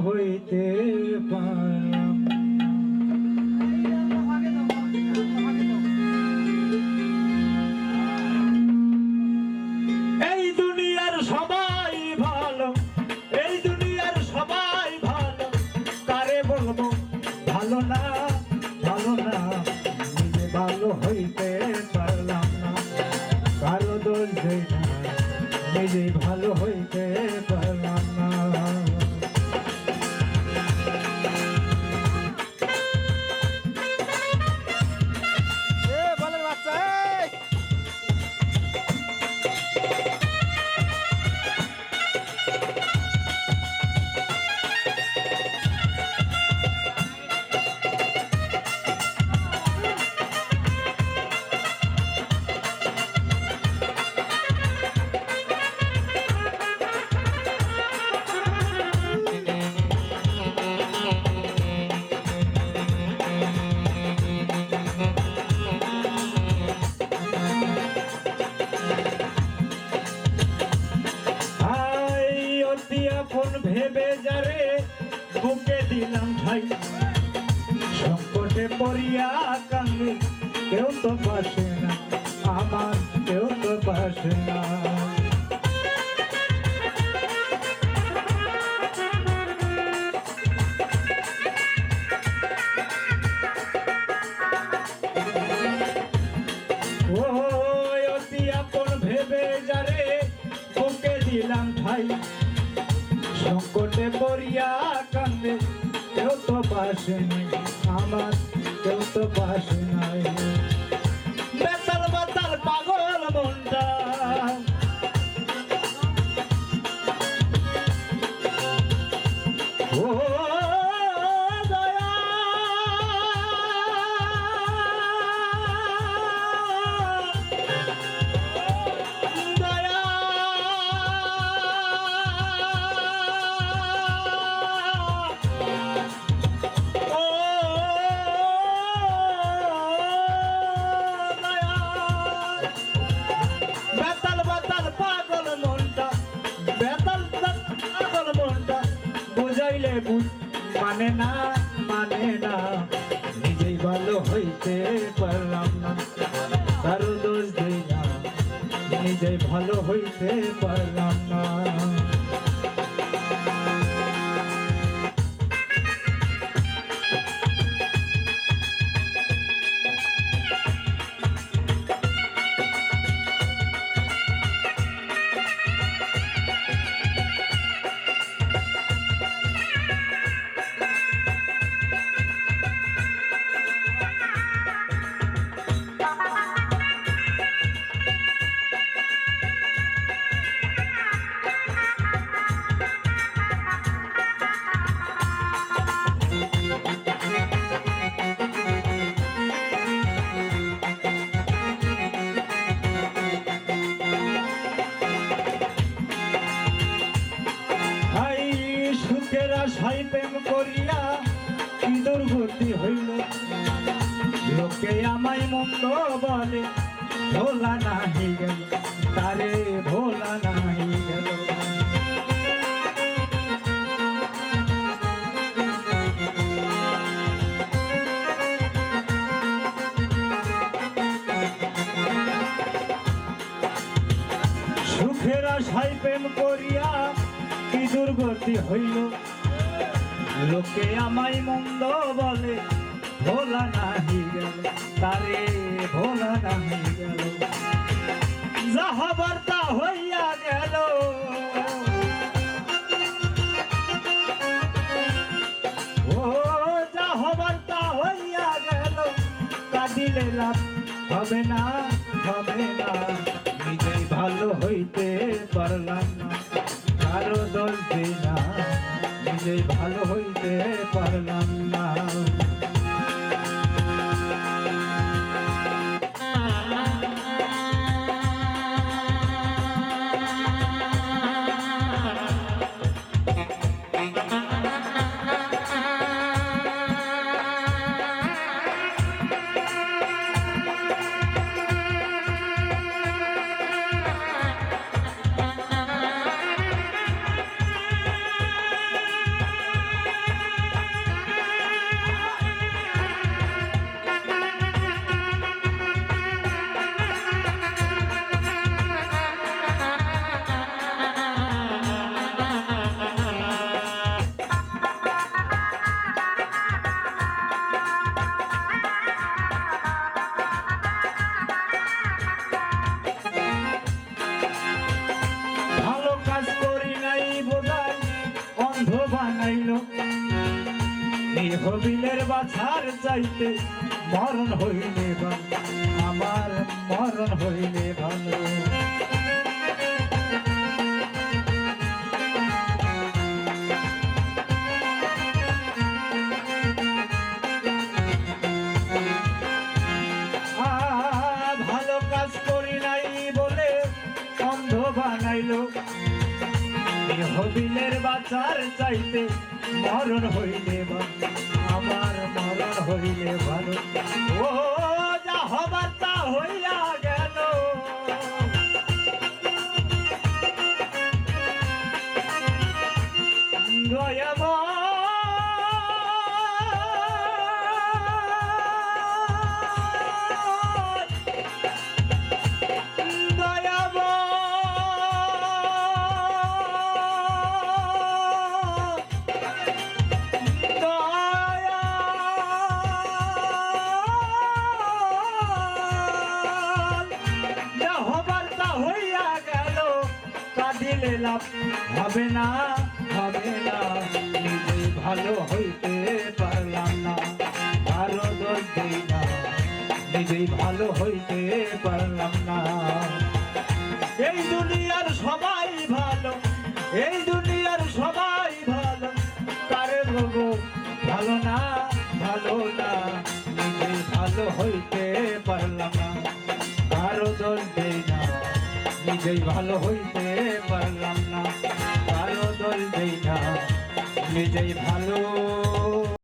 হইতে পারলাম। এই দুনিয়ার সবাই ভালো, এই দুনিয়ার সবাই ভালো, কারে বলবো ভালো না, ভালো না। নিজে ভালো হইতে পারলাম না, কারো দোষ দেই না, নিজে ভালো হইতে পারলাম না। আপন ভেবে যারে বুকে দিলাম ঠাই, সংকটে পড়িয়া কান্দে কেউ তো পাশে না, আমার কেউ তো পাশে না। ও অতি আপন ভেবে যারে বুকে দিলাম ঠাই, সংকটে পড়িয়া কান্দে কেউ তো পাশে নাই, আমার কেউ তো পাশে নাই। বেতাল বেতাল পাগল মনটা, ও মানে না, মানে না। নিজেই ভালো হইতে পারলাম না, কারো দোষ দেই না, নিজেই ভালো হইতে পারলাম না। আশায় প্রেম করিয়া কি দুর্গতি হইল, লোকে আমায় মন্দ বলে, ভোলা নাহি গেল, তারে ভোলা নাহি গেল। সুখের আশায় প্রেম করিয়া কি দুর্গতি হইল, লোকে আমায় মন্দ বলে, ভোলা নাহি গেল, তারে ভোলা নাহি গেল। যা হবার তা হইয়া গেল, ও যা হবার তা হইয়া গেল, কাঁদিলে লাভ হবে না, হবে না। নিজেই ভালো হইতে পারলাম না, কারো দোষ দিই না, নিজেই ভালো হইতে পারলাম না। ভালো বিলের বাছার চাইতে মরণ হইলে ভালো আমার মরণ হইলে ভালো ভালো কাজ করি নাই বলে অন্ধ বানাইলো বিলের বাছার চাইতে মরণ হইলে ভালো আমার মরণ হইলে ভালো ও যা হবার তা হইয়া গেল দিলে লাভ হবে না নিজে ভালো হইতে পারলাম না আরো দোষ দেই না নিজেই ভালো হইতে পারলাম না এই দুনিয়ার সবাই ভালো এই দুনিয়ার সবাই ভালো কারে বলবো ভালো না নিজেই ভালো হইতে পারলাম না আরো দোষ দেই না নিজেই ভালো হইতে পারলাম না কারো দোষ দেই না নিজেই ভালো